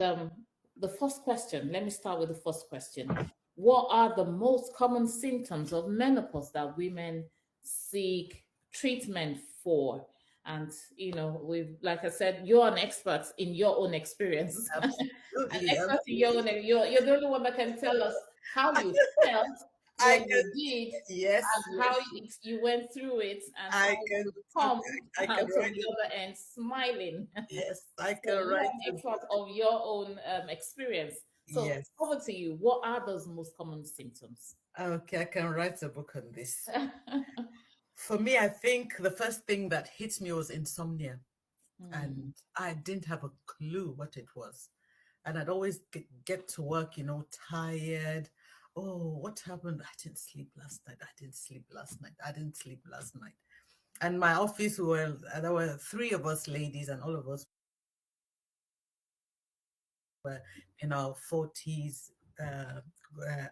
um, the first question, let me start with the first question. What are the most common symptoms of menopause that women seek treatment for? And we've, like I said, you're an expert in your own experience. An Absolutely, expert in your own, you're the only one that can tell us how you felt I when can, you did, yes, and how you went through it, and how I you can, come I can out on write the it. other end smiling. Yes, I So can you're write an it. expert of your own experience. So Yes. over to you. What are those most common symptoms? Okay, I can write a book on this. For me, I think the first thing that hit me was insomnia, Mm, and I didn't have a clue what it was. And I'd always get to work, tired. Oh, what happened? I didn't sleep last night. I didn't sleep last night. I didn't sleep last night. And my office there were three of us ladies, and all of us were in our 40s,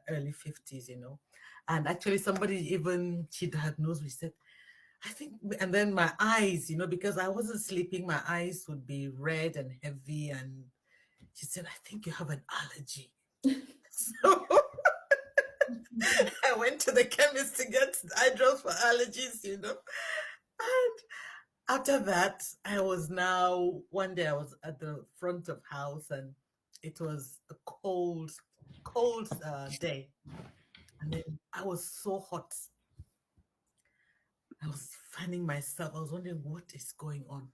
early 50s, And actually, somebody even, she diagnosed me, said, I think, and then my eyes, because I wasn't sleeping, my eyes would be red and heavy. And she said, I think you have an allergy. So I went to the chemist to get eye drops for allergies. And after that, one day I was at the front of house, and it was a cold, cold day. And then I was so hot. I was fanning myself. I was wondering what is going on.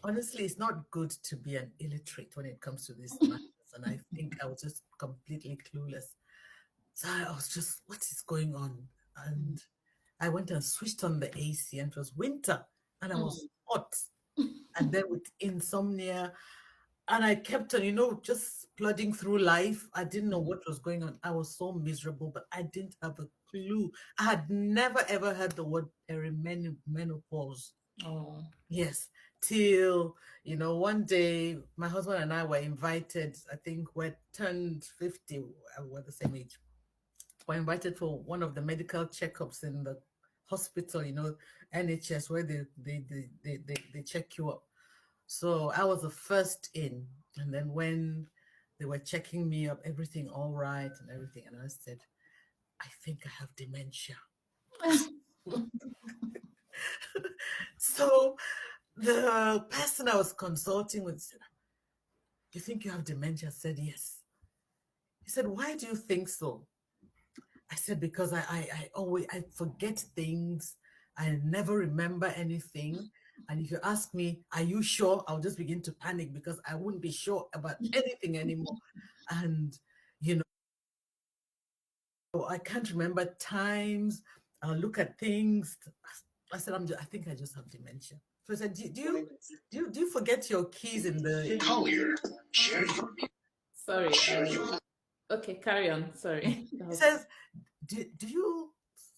Honestly, it's not good to be an illiterate when it comes to these matters. And I think I was just completely clueless. So I was just, what is going on? And I went and switched on the AC, and it was winter and I was mm, hot. And then with insomnia, and I kept on, just plodding through life. I didn't know what was going on. I was so miserable, but I didn't have a clue. I had never ever heard the word perimenopause. oh, Yes, till one day my husband and I were invited. I think we're turned 50. We're the same age. We're invited for one of the medical checkups in the hospital. NHS, where they check you up. So I was the first in, and then when they were checking me up, everything all right and everything, and I said, I think I have dementia. So the person I was consulting with said, you think you have dementia? I said, yes. He said, why do you think so? I said, because I always I forget things. I never remember anything. And if you ask me, are you sure? I'll just begin to panic because I wouldn't be sure about anything anymore. And you know, I can't remember times. I'll look at things. I said, I think I just have dementia. So I said, do you forget your keys in the Collier? sorry. Okay, carry on. Sorry. He says, do you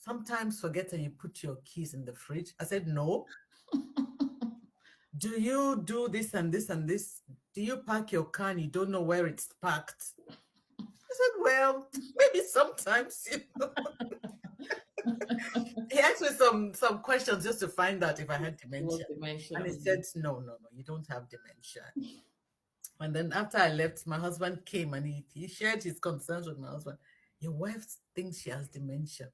sometimes forget and you put your keys in the fridge? I said, no. Do you do this and this and this? Do you park your car and you don't know where it's parked? I said, well, maybe sometimes, He asked me some questions just to find out if I had Was dementia. dementia. And he said, no, you don't have dementia. And then after I left, my husband came and he shared his concerns with my husband. Your wife thinks she has dementia.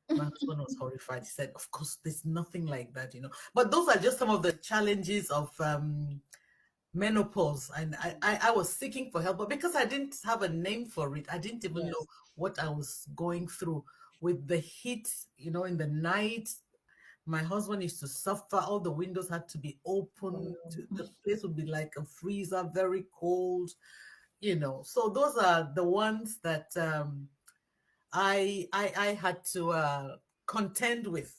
My husband was horrified. He said, of course, there's nothing like that. But those are just some of the challenges of menopause. And I was seeking for help, but because I didn't have a name for it, I didn't even know Yes. what I was going through with the heat, in the night. My husband used to suffer. All the windows had to be open. The place would be like a freezer, very cold. So those are the ones that I had to contend with